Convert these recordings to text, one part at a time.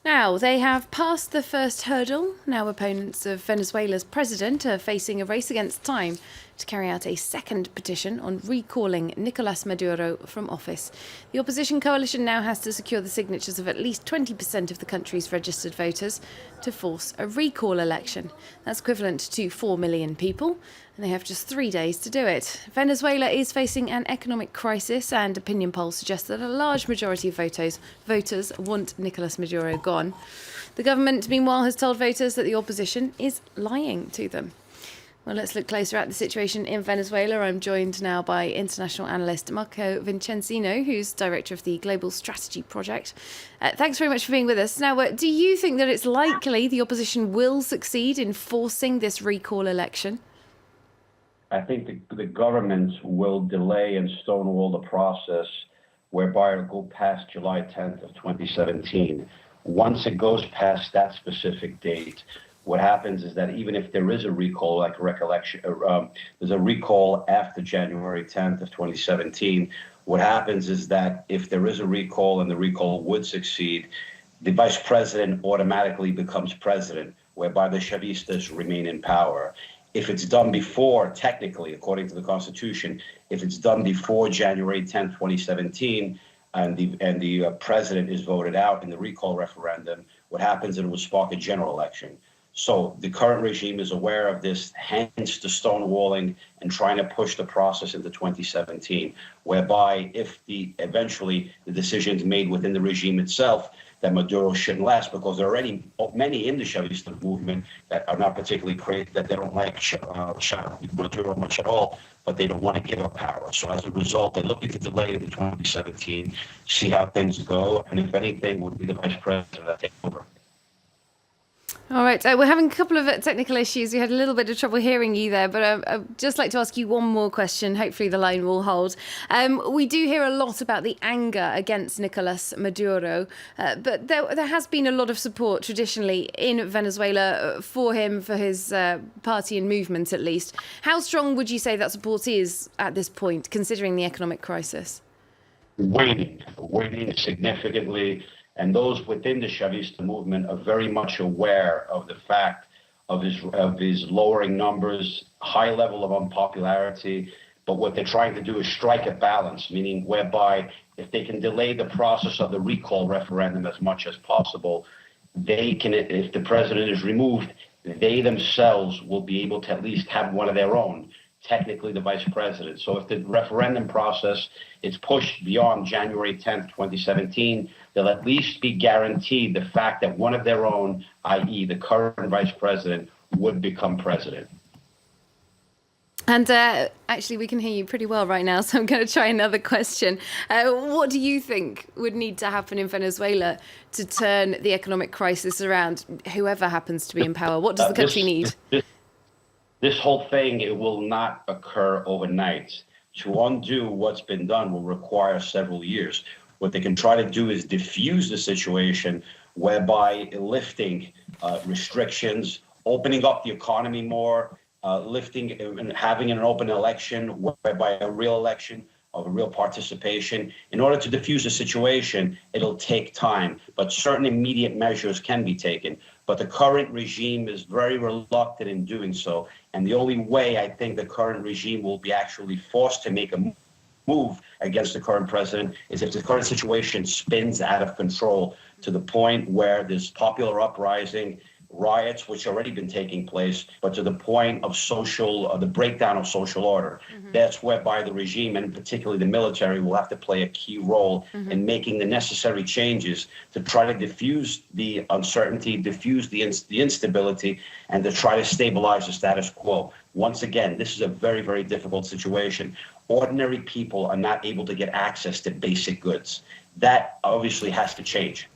Now, they have passed the first hurdle. Now opponents of Venezuela's president are facing a race against time to carry out a second petition on recalling Nicolas Maduro from office. The opposition coalition now has to secure the signatures of at least 20% of the country's registered voters to force a recall election. That's equivalent to 4 million people, and they have just 3 days to do it. Venezuela is facing an economic crisis, and opinion polls suggest that a large majority of voters want Nicolas Maduro gone. The government, meanwhile, has told voters that the opposition is lying to them. Well, let's look closer at the situation in Venezuela. I'm joined now by international analyst Marco Vicenzino, who's director of the Global Strategy Project. Thanks very much for being with us. Now, do you think that it's likely the opposition will succeed in forcing this recall election? I think the government will delay and stonewall the process whereby it'll go past July 10th of 2017. Once it goes past that specific date, what happens is that even if there is a recall, like recollection, there's a recall after January 10th of 2017, what happens is that if there is a recall and the recall would succeed, the vice president automatically becomes president, whereby the Chavistas remain in power. If it's done before, technically, according to the Constitution, if it's done before January 10th, 2017, and the president is voted out in the recall referendum, what happens is it will spark a general election. So the current regime is aware of this, hence the stonewalling and trying to push the process into 2017, whereby if eventually the decision is made within the regime itself that Maduro shouldn't last, because there are already many in the Chavista movement that are not particularly great, that they don't like Maduro much at all, but they don't want to give up power. So as a result, they're looking to delay it in 2017, see how things go, and if anything, would be the vice president that takes over. All right, we're having a couple of technical issues. We had a little bit of trouble hearing you there, but I'd just like to ask you one more question. Hopefully the line will hold. We do hear a lot about the anger against Nicolas Maduro, but there has been a lot of support traditionally in Venezuela for him, for his party and movement at least. How strong would you say that support is at this point, considering the economic crisis? Waning significantly. And those within the Chavista movement are very much aware of the fact of his lowering numbers, high level of unpopularity. But what they're trying to do is strike a balance, meaning whereby if they can delay the process of the recall referendum as much as possible, they can, if the president is removed, they themselves will be able to at least have one of their own, technically the vice president. So if the referendum process is pushed beyond January 10th, 2017, they'll at least be guaranteed the fact that one of their own, i.e. the current vice president, would become president. And actually, we can hear you pretty well right now, so I'm going to try another question. What do you think would need to happen in Venezuela to turn the economic crisis around, whoever happens to be in power? What does the country need? This whole thing, it will not occur overnight. To undo what's been done will require several years. What they can try to do is diffuse the situation, whereby lifting restrictions, opening up the economy more, lifting and having an open election, whereby a real election of a real participation. In order to diffuse the situation, it'll take time, but certain immediate measures can be taken. But the current regime is very reluctant in doing so. And the only way I think the current regime will be actually forced to make a move against the current president is if the current situation spins out of control to the point where there's popular uprising, riots, which already been taking place, but to the point of the breakdown of social order. Mm-hmm. That's whereby the regime, and particularly the military, will have to play a key role in making the necessary changes to try to diffuse the uncertainty, diffuse the instability, and to try to stabilize the status quo. Once again, this is a very, very difficult situation. Ordinary people are not able to get access to basic goods. That obviously has to change.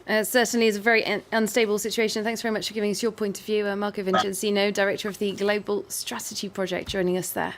It certainly is a very unstable situation. Thanks very much for giving us your point of view. Marco Vicenzino, Director of the Global Strategy Project, joining us there.